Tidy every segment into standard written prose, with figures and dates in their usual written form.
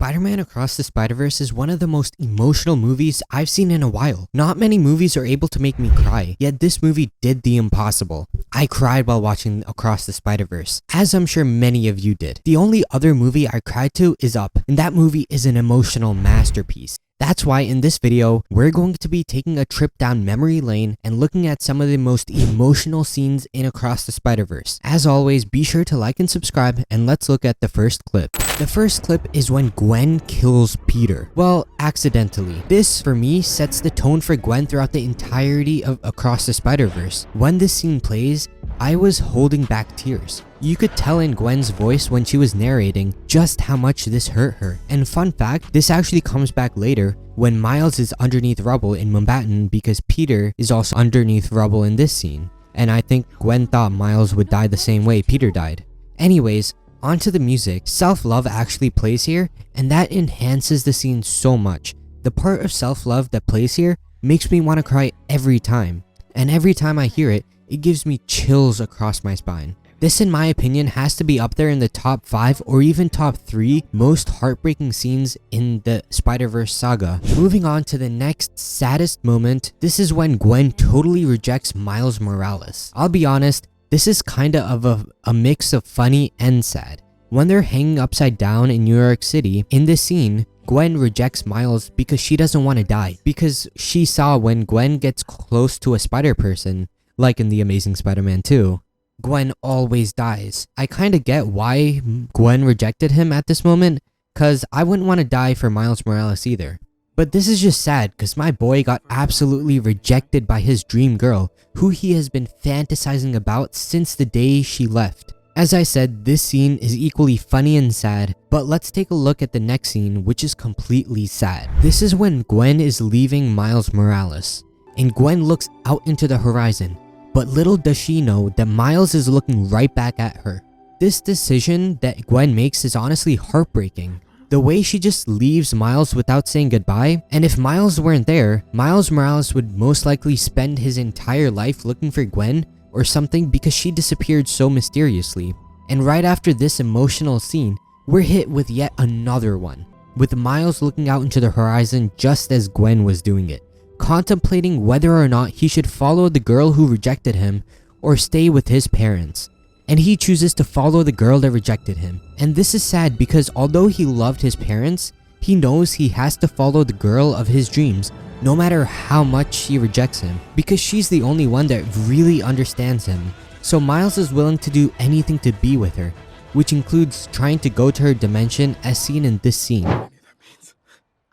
Spider-Man Across the Spider-Verse is one of the most emotional movies I've seen in a while. Not many movies are able to make me cry, yet this movie did the impossible. I cried while watching Across the Spider-Verse, as I'm sure many of you did. The only other movie I cried to is Up, and that movie is an emotional masterpiece. That's why in this video, we're going to be taking a trip down memory lane and looking at some of the most emotional scenes in Across the Spider-Verse. As always, be sure to like and subscribe, and let's look at the first clip. The first clip is when Gwen kills Peter. Well, accidentally. This, for me, sets the tone for Gwen throughout the entirety of Across the Spider-Verse. When this scene plays, I was holding back tears. You could tell in Gwen's voice when she was narrating just how much this hurt her. And fun fact, this actually comes back later when Miles is underneath rubble in Mumbattan because Peter is also underneath rubble in this scene. And I think Gwen thought Miles would die the same way Peter died. Anyways, onto the music. Self-Love actually plays here, and that enhances the scene so much. The part of Self-Love that plays here makes me want to cry every time. And every time I hear it, it gives me chills across my spine. This, in my opinion, has to be up there in the top 5 or even top 3 most heartbreaking scenes in the Spider-Verse saga. Moving on to the next saddest moment, this is when Gwen totally rejects Miles Morales. I'll be honest, this is kinda of a mix of funny and sad. When they're hanging upside down in New York City, in this scene, Gwen rejects Miles because she doesn't want to die. Because she saw when Gwen gets close to a spider person, like in The Amazing Spider-Man 2, Gwen always dies. I kinda get why Gwen rejected him at this moment, cause I wouldn't want to die for Miles Morales either. But this is just sad cause my boy got absolutely rejected by his dream girl, who he has been fantasizing about since the day she left. As I said, this scene is equally funny and sad, but let's take a look at the next scene, which is completely sad. This is when Gwen is leaving Miles Morales, and Gwen looks out into the horizon. But little does she know that Miles is looking right back at her. This decision that Gwen makes is honestly heartbreaking. The way she just leaves Miles without saying goodbye, and if Miles weren't there, Miles Morales would most likely spend his entire life looking for Gwen or something because she disappeared so mysteriously. And right after this emotional scene, we're hit with yet another one, with Miles looking out into the horizon just as Gwen was doing it, contemplating whether or not he should follow the girl who rejected him or stay with his parents. And he chooses to follow the girl that rejected him. And this is sad because although he loved his parents, he knows he has to follow the girl of his dreams no matter how much she rejects him, because she's the only one that really understands him. So Miles is willing to do anything to be with her, which includes trying to go to her dimension as seen in this scene.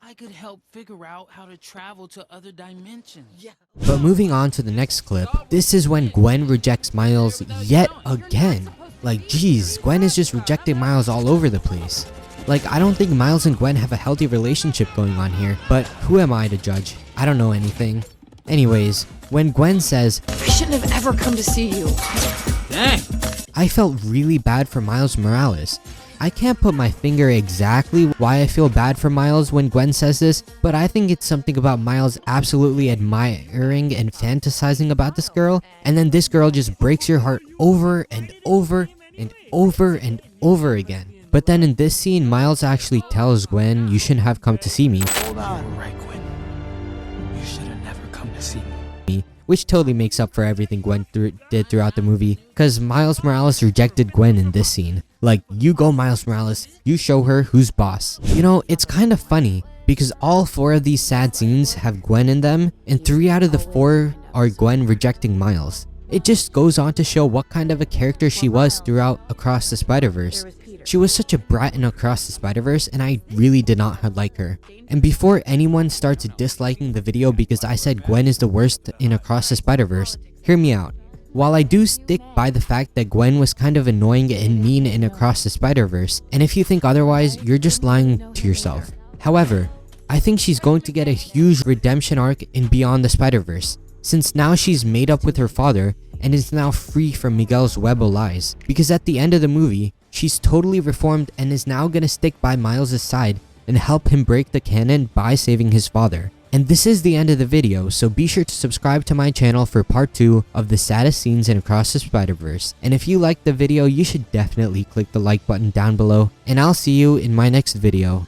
I could help figure out how to travel to other dimensions. Yeah. But moving on to the next clip, this is when Gwen rejects Miles yet again. Like geez, Gwen is just rejecting Miles all over the place. Like I don't think Miles and Gwen have a healthy relationship going on here, but who am I to judge? I don't know anything. Anyways, when Gwen says, I shouldn't have ever come to see you. Dang. I felt really bad for Miles Morales. I can't put my finger exactly why I feel bad for Miles when Gwen says this, but I think it's something about Miles absolutely admiring and fantasizing about this girl, and then this girl just breaks your heart over and over and over and over again. But then in this scene, Miles actually tells Gwen, you shouldn't have come to see me. Hold on. Right, Gwen. You should have never come to see me. Which totally makes up for everything Gwen did throughout the movie, because Miles Morales rejected Gwen in this scene. Like, you go Miles Morales, you show her who's boss. You know, it's kind of funny, because all 4 of these sad scenes have Gwen in them, and 3 out of the 4 are Gwen rejecting Miles. It just goes on to show what kind of a character she was throughout Across the Spider-Verse. She was such a brat in Across the Spider-Verse, and I really did not like her. And before anyone starts disliking the video because I said Gwen is the worst in Across the Spider-Verse, hear me out. While I do stick by the fact that Gwen was kind of annoying and mean in Across the Spider-Verse, and if you think otherwise, you're just lying to yourself. However, I think she's going to get a huge redemption arc in Beyond the Spider-Verse, since now she's made up with her father and is now free from Miguel's web of lies. Because at the end of the movie, she's totally reformed and is now gonna stick by Miles' side and help him break the canon by saving his father. And this is the end of the video, so be sure to subscribe to my channel for part 2 of the saddest scenes in Across the Spider-Verse. And if you liked the video, you should definitely click the like button down below, and I'll see you in my next video.